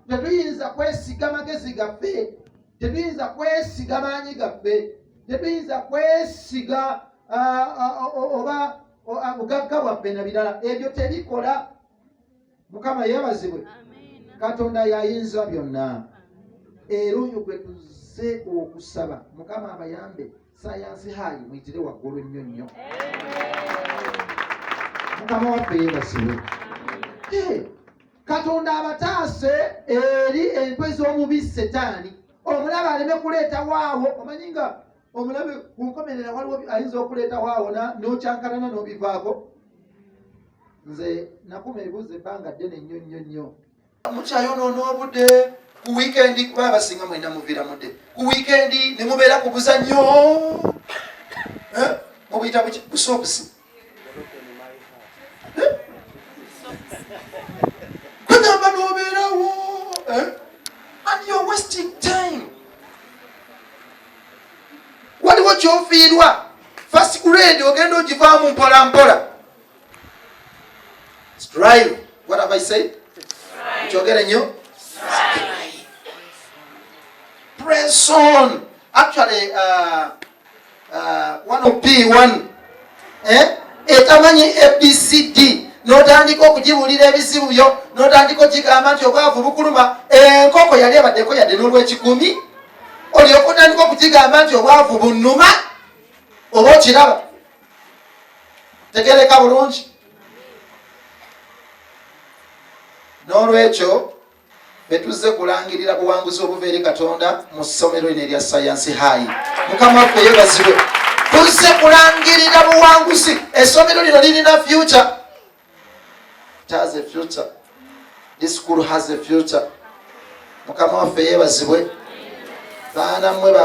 tetuyinza kwesiga magezi gaffe, tetuyinza kwesiga maanyi gaffe, tetuyinza kwesiga oba bugagga bwaffe na birala. Ebyo tebikola. Mukama yeebazibwe. Katonda yayinza byonna. Era oyo gwe tuzze okusaba. Mukama abayambe. Sayansi hayi muyitire waggulu nnyo nnyo. Mukama waffe yeebazibwe. Katonda abataase eri enkwe z'omubi Setaani. Omulabe aleme kuleeta waawo. Omanyi nga omulabe ku nkomerera waliwo ayinza okuleeta waawo n'okyankalana n'obivaako. Nze nakuma ebibuuzo ebbanga ddene nnyo nnyo nnyo. Mukyayonoona obudde ku wiikendi kuba abasinga mwena muviira mudde. Ku wiikendi ne mubeera ku buzannyo. Mubuyita buki? Busoobusi. Kugamba n'obeerawo. And you're wasting time. Waliwo ky'ofiirwa. First grade ogenda ogivaamu mpola mpola. Strive. What have I said? Kyogere nnyo. Press on. Actually, one of P1. Etamanyi ABCD. N'otandika okugibulira ebizibu byo, n'otandika okigamba nti obwavu bukuluma. Enkoko yali ebaddeko yadde n'olw'ekikumi. Olyoka otandika okugigamba nti obwavu bunnuma. Oba okiraba. Tegereka bulungi. N'olwekyo betuzze kulangirira buwanguzi obuva eri Katonda mu ssomero lino erya Science High. Mukama waffe yeebazibwe. Tuzze kulangirira buwanguzi. Essomero lino lirina future. It has a future. This school has a future. Mukama waffe yeebazibwe. Baana mmwe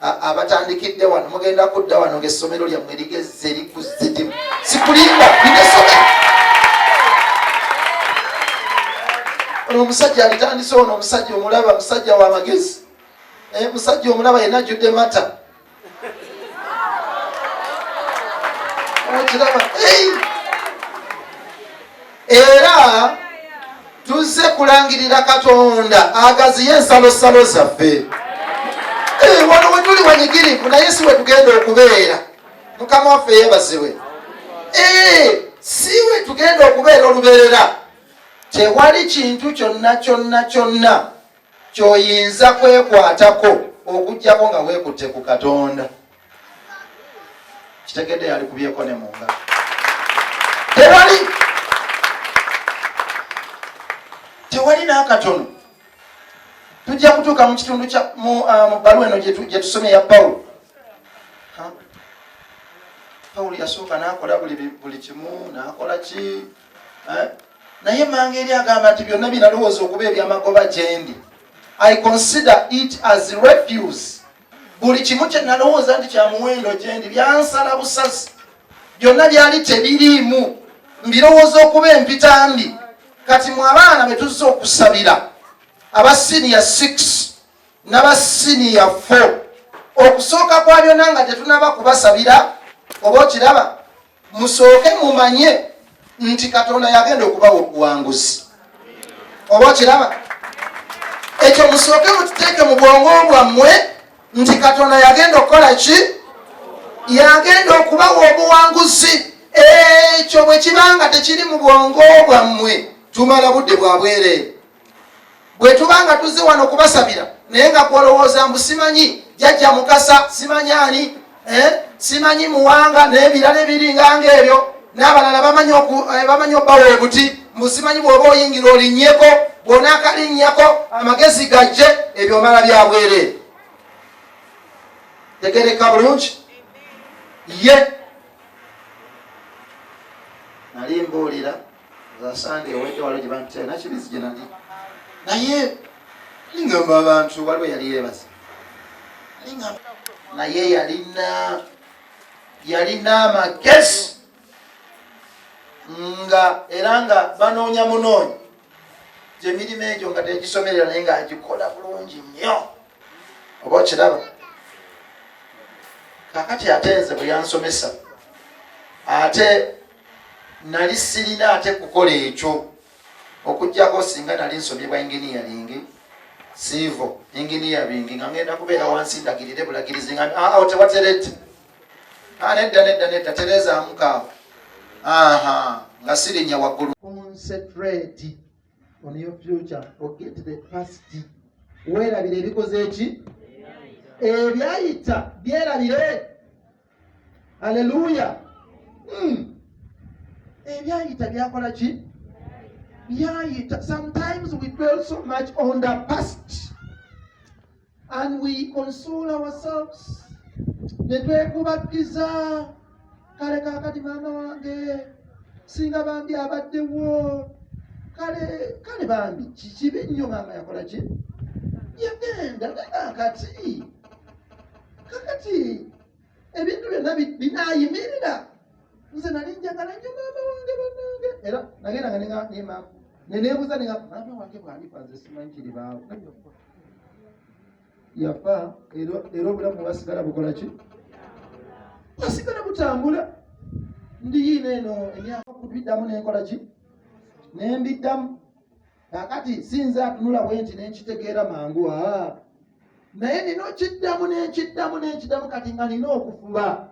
abatandikidde wano mugenda kudda wano ng'essomero lyammwe ligezze likuzzidimu. Sikulimba lino essomero. Ono omusajja alitandise ono omusajja omulaba, musajja w'amagezi. Musajja omulaba yenna ajjudde mata. Okiraba. Era tuzze kulangirira Katonda agaziye ensalosalo zaffe. Wano we tuli wanyigirivu naye si we tugenda okubeera. Mukama waffe yeebazibwe. Si we tugenda okubeera olubeerera. Tewali kintu kyonna ky'oyinza kwekwatako okuggyako nga weekutte ku Katonda. Kitegedde yali kubyeko ne mu ngalo. Tewali n'akatono. Tujja kutuuka mu kitundu mu bbaluwa eno gye tusomye ya Pawulo. Pawulo yasooka n'akola buli kimu n'akola ki? Naye manga eri agamba nti byonna binalowooza okuba ebyamagoba gye ndi. I consider it as refuse. Buli kimu kye nalowooza nti kya muwendo gye ndi byansala busasi. Byonna byali tebiriimu. Mbirowooza okuba empitambi. Kati mu abaana be tuzze okusabira aba senior 6 n'aba senior 4. Okusooka kwa byonna nga tetunaba kubasabira oba okiraba. Musooke mumanye nti Katonda yagenda okubawa obuwanguzi. Oba okiraba. Ekyo musooke mukiteeke mu bwongo bwammwe nti Katonda yagenda okukola ki? Yagenda okubawa obuwanguzi. Ekyo bwe kibanga tekiri mu bwongo bwammwe tumala budde bwa bwereere. Bwe tubanga tuzze wano kubasabira naye nga kwolowooza mbu simanyi jjajja Mukasa, simanyi ani, simanyi Muwanga n'ebirala ebiringa ng'ebyo, n'abalala bamanyi obbawa obuti, mbu simanyi bw'oba oyingira olinnyeko, bw'onaakalinnyako amagezi gajje, ebyo omala bya bwereere. Tegereka bulungi. Ye nali mbuulira zasande ewedde waliwo gye bantera nakibizi gye nali naye lingamba abantu waliwo yali yeebaza naye yalina amagezi era nga banoonya munoonya gy'emirimu egyo nga tegisomerera naye ng'agikola bulungi nnyo. Oba okiraba. Kakati ate nze bwe yansomesa ate nali sirina ate kukola ekyo. okujjako singa nali nsomye bwa engineering civil engineering nga ngenda kubeera wansi ndagirire bulagirizi nga otewateredde nedda terezaamu kaawo nga sirinya waggulu. Concentrate on your future, forget the past. Weerabire ebikoze eki ebyayita byerabire. Haleluya. Ebyayita byakola ki? Byayita. Sometimes we dwell so much on the past and we console ourselves. Netwekubagiza kale kakati maama wange singa bambi abaddewo kale bambi kikibe nnyo maama yakola ki? Yagenda kakati ebintu byonna binaayimirira. Nze nali njagala nnyo maama wange bannange era nagendanga ne maama neneebuuza maama wange bw'alifa nze simanyi kiri baawo yafa era obulamu bwasigala bukola ki? Bwasigala butambula. Ndiyiina eno emyaka kubiddamu nenkola ki? Nembiddamu. Kakati sinza atunula bwenti nenkitegeera mangu naye nina okiddamu kati nga nina okufuba.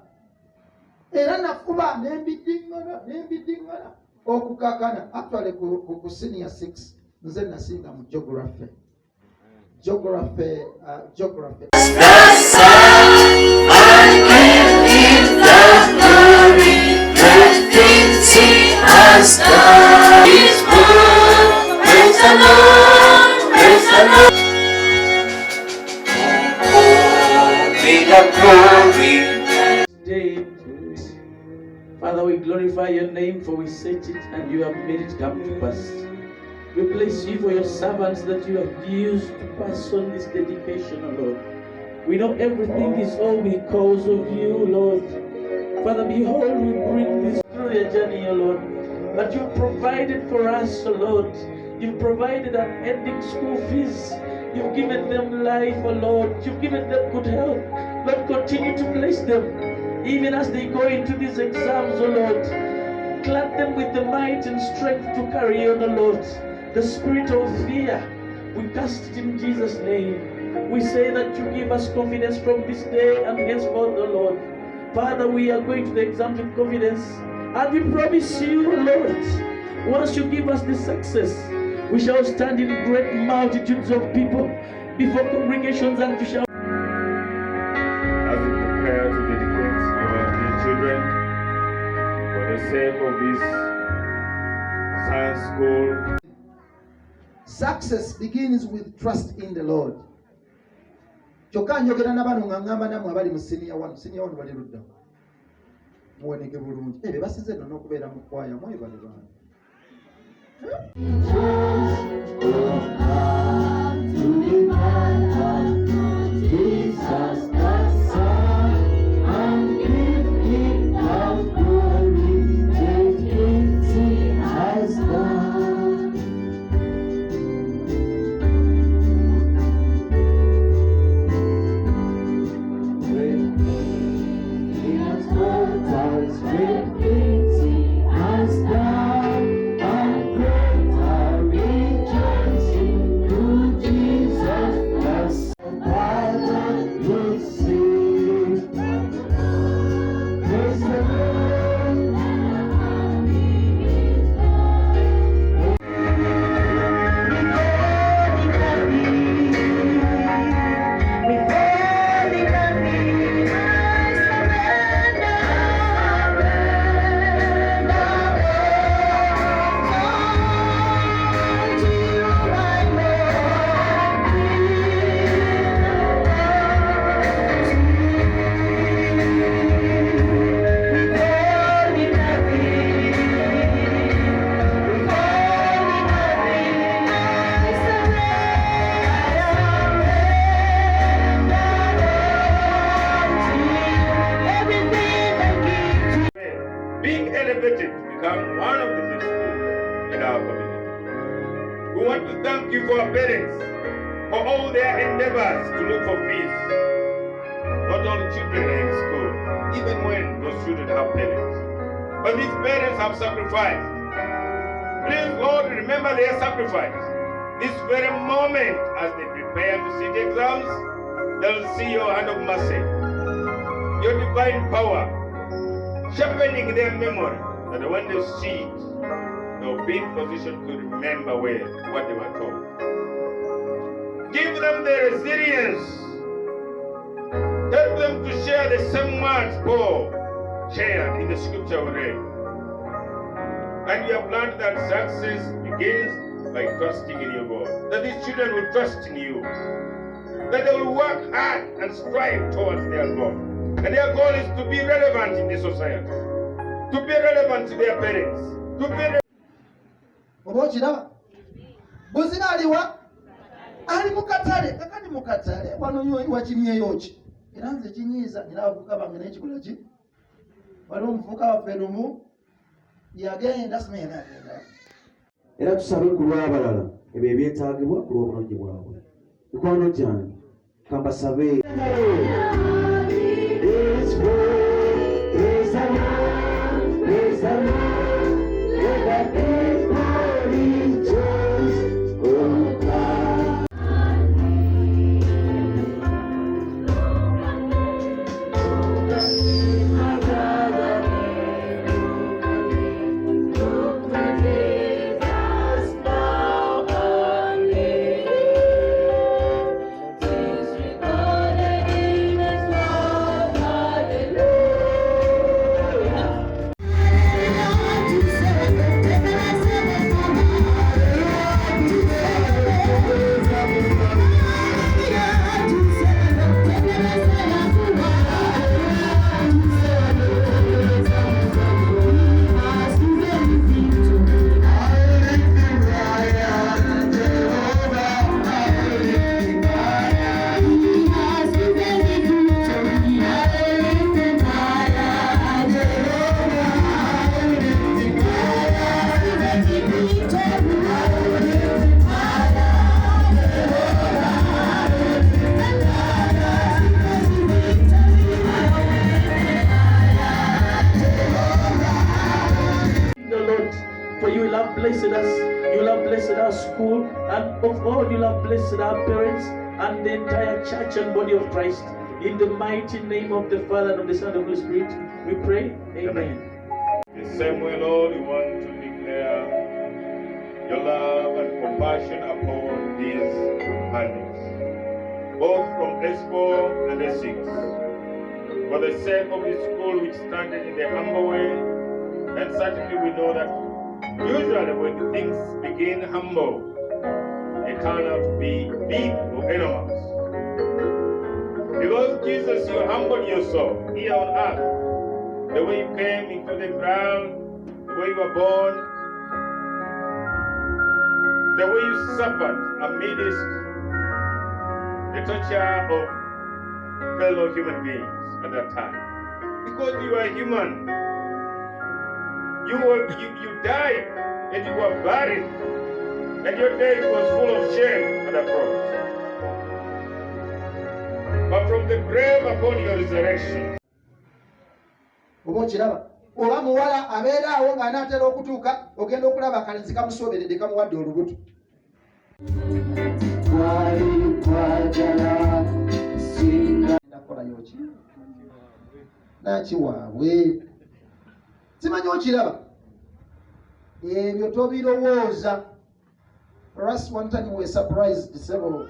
Era nafuba nembiddiŋŋana okukakana. Actually ku senior 6 nze nasinga mu geography. Geography. The sun and give him the glory, the things he has done. He's good, praise the Lord, praise the Lord. Be the glory. Today, Father, we glorify your name, for we set it and you have made it come to pass. We bless you for your servants that you have used to pass on this dedication, O Lord. We know everything is all because of you, Lord. Father, behold, we bring this through your journey, O Lord. But you provided for us, O Lord. You've provided unending school fees. You've given them life, O Lord. You've given them good health. Lord, continue to bless them, even as they go into these exams, O Lord. Clad them with the might and strength to carry on, O Lord. The spirit of fear, we cast it in Jesus' name. We say that you give us confidence from this day and henceforth, O Lord. Father, we are going to the exam with confidence, and we promise you, Lord, once you give us this success, we shall stand in great multitudes of people before congregations, and we shall. As we prepare to dedicate your dear children for the sake of this science school. Success begins with trust in the Lord. Kyokka njogera n'abano nga ngamba namwe abali mu senior 1 bali ludda muwoneke bulungi ebyo basize nno n'okubeera mu kwaya mwe bali bana. become one of the best schools in our community. We want to thank you for our parents for all their endeavors to look for peace. Not all children are in school, even when those children have parents. But these parents have sacrificed. Please, Lord, remember their sacrifice. This very moment, as they prepare to sit exams, they'll see your hand of mercy, your divine power, sharpening their memory, that when they see it, they'll be in position to remember what they were told. Give them the resilience. Help them to share the same words Paul shared in the scripture we read. And we have learned that success begins by trusting in your God. That these children will trust in you. That they will work hard and strive towards their goal. And their goal is to be relevant in the society. To be relevant to their parents. To be relevant. Obokiraba buzina aliwa ali mukatale kakati mukatale wano nyo wakinyeyo ki era nze kinyiza era avuka bange n'ekikola ki wali omuvuka waffe lumu yagenda simena agenda era tusabe ku lw'abalala ebyo ebyetaagibwa ku lw'obulungi bwabwe. Mikwano gyange kambasabe blessed us, you have blessed our school, and of all you have blessed our parents and the entire church and body of Christ. In the mighty name of the Father and of the Son and of the Holy Spirit, we pray. Amen. The same way, Lord, we want to declare your love and compassion upon these companions, both from S4 and S6, for the sake of the school which started in the humble way, and certainly we know that usually when things begin humble, they turn out to be big or enormous. Because Jesus, you humbled yourself here on earth, the way you came into the ground, the way you were born, the way you suffered amidst the torture of fellow human beings at that time. Because you are human, you died and you were buried, and your death was full of shame at the cross. But from the grave upon your resurrection, oba okiraba oba muwala abeera awo ng'anaatera okutuuka ogenda okulaba kalenzi kamusoberedde kamuwadde olubuto nakolayoki nakiwaabwe simanyi okiraba ebyo tobirowooza. Last one time we were surprised several.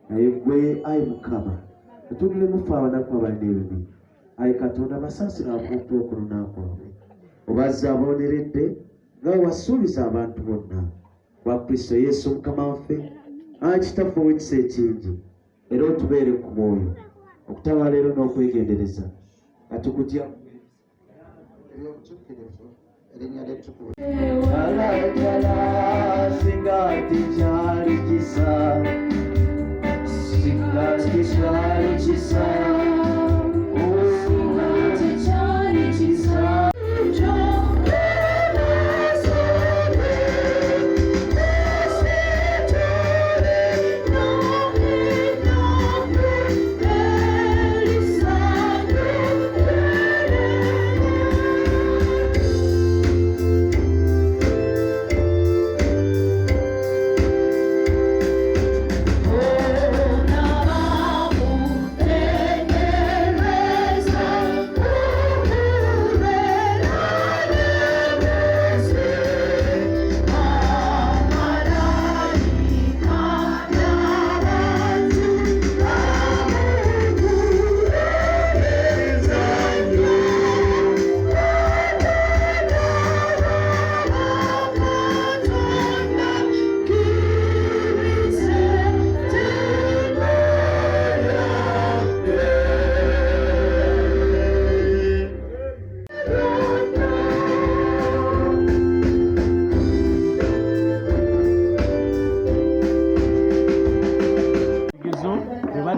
naye gwe ayi mukama atulire mufe abanaku abaneebi ayi katonda basaasira akumpi okuluna kwabwe obazza abooneredde nga wasuubiza abantu bonna kwa Kristo Yesu mukama waffe. Ayi kitaffe ow'ekisa ekingi era otubeere ku mwoyo okutabaala leero n'okwegendereza nga tukutya singa tikyali kisa singa tikyali kisa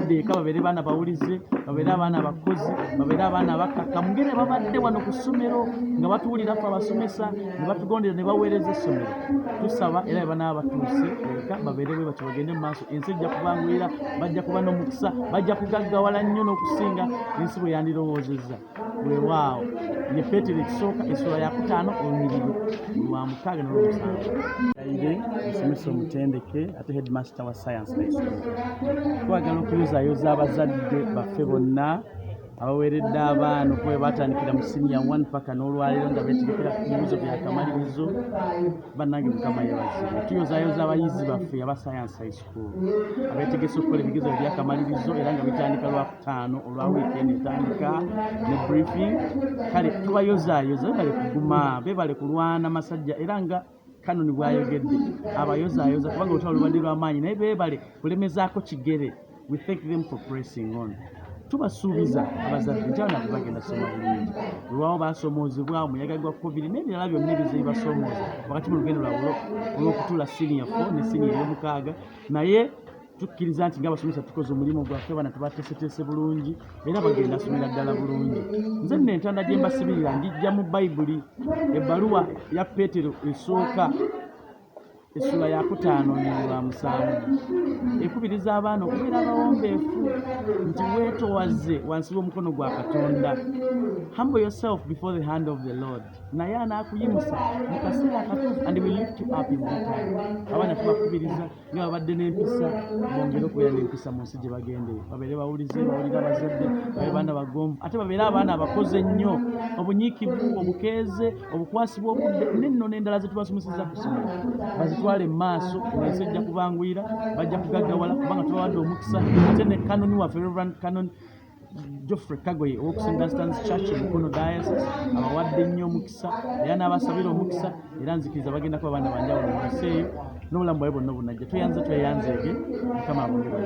badde eka babeere baana bawulize babeere abaana abakozi babeere abaana abakaka mu ngeri babadde wano ku ssomero nga batuwulira ffe abasomesa ne batugondera ne baweereza essomero tusaba era banaba batuuse eka babeere bwe batyo bagende mu maaso ensi ejja kubangwira bajja kuba n'omukisa bajja kugaggawala nnyo n'okusinga ensi bwe yandirowoozezza weewaawo ye Peetero ekisooka essula ya 5 olunyiriri lwa 6 n'olwomusanvu aire musomesa omutendeke ate headmaster wa science high school twagala okuyozaayoza abazadde baffe bonna abaweeredde abaana okuba batandikira mu senior 1 paka n'olwaleero nga beetegekera ku bibuuzo byakamalirizo bannange mukama yebazibu tuyozaayoza abayizi baffe aba science high school abeetegese okukola ebigezo byakamalirizo era nga bitandika lwa 5 olwa weekend etandika ne briefing kale tubayozaayoza bebale kuguma bebale kulwana masajja era nga kanoni bwayogedde abayozaayoza kubanga olutalo lubadde lw'amaanyi naye beebale kulemezaako kigere. We thank them for pressing on. Tubasuubiza abazadde nti abaana bagenda soma bulungi olwawo baasomoozebwa omuyaga gwa covid n'ebirala byonna ebize bibasoomooza wakati mu lugendo lwabwe olw'okutuula senior 4 ne senior 6 naye tukkiriza nti ng'abasomesa tukoze omulimu gwaffe abaana tubateeseteese bulungi era bagenda asomera ddala bulungi. Nze nno entanda gye mbasibirira ngijja mu bayibuli ebbaluwa ya Peetero esooka essula ya 5 n'olwa 7 ekubiriza abaana okubeera abawombeefu nti weetoowaze wansi w'omukono gwa Katonda. Humble yourself before the hand of the Lord. Naye anaakuyimusa mu kaseera akatuufu and will lift you up in that time. Abaana tubakubiriza nga babadde n'empisa bongere okubeera n'empisa mu nsi gye bagendeye babeere bawulize bawulira abazadde babe baana bagomvu ate babeere abaana abakoze ennyo obunyiikivu obukeeze obukwasi bw'obudde n'enno n'endala ze tubasomeseza ku ssomero bazitwale mu maaso ensi ejja kubangwira bajja kugaggawala kubanga tubawadde omukisa ate ne kanoni waffe Reverend Canon Geoffrey Kagoye ow'oku St. Dunstan's Church Mukono Diocese abawadde nnyo omukisa era n'abasabira omukisa era nzikiriza bagenda kuba baana banjawulo mu nsi eyo n'obulamu bwawe bwonna bunajja tweyanze tweyanzeege Mukama abongere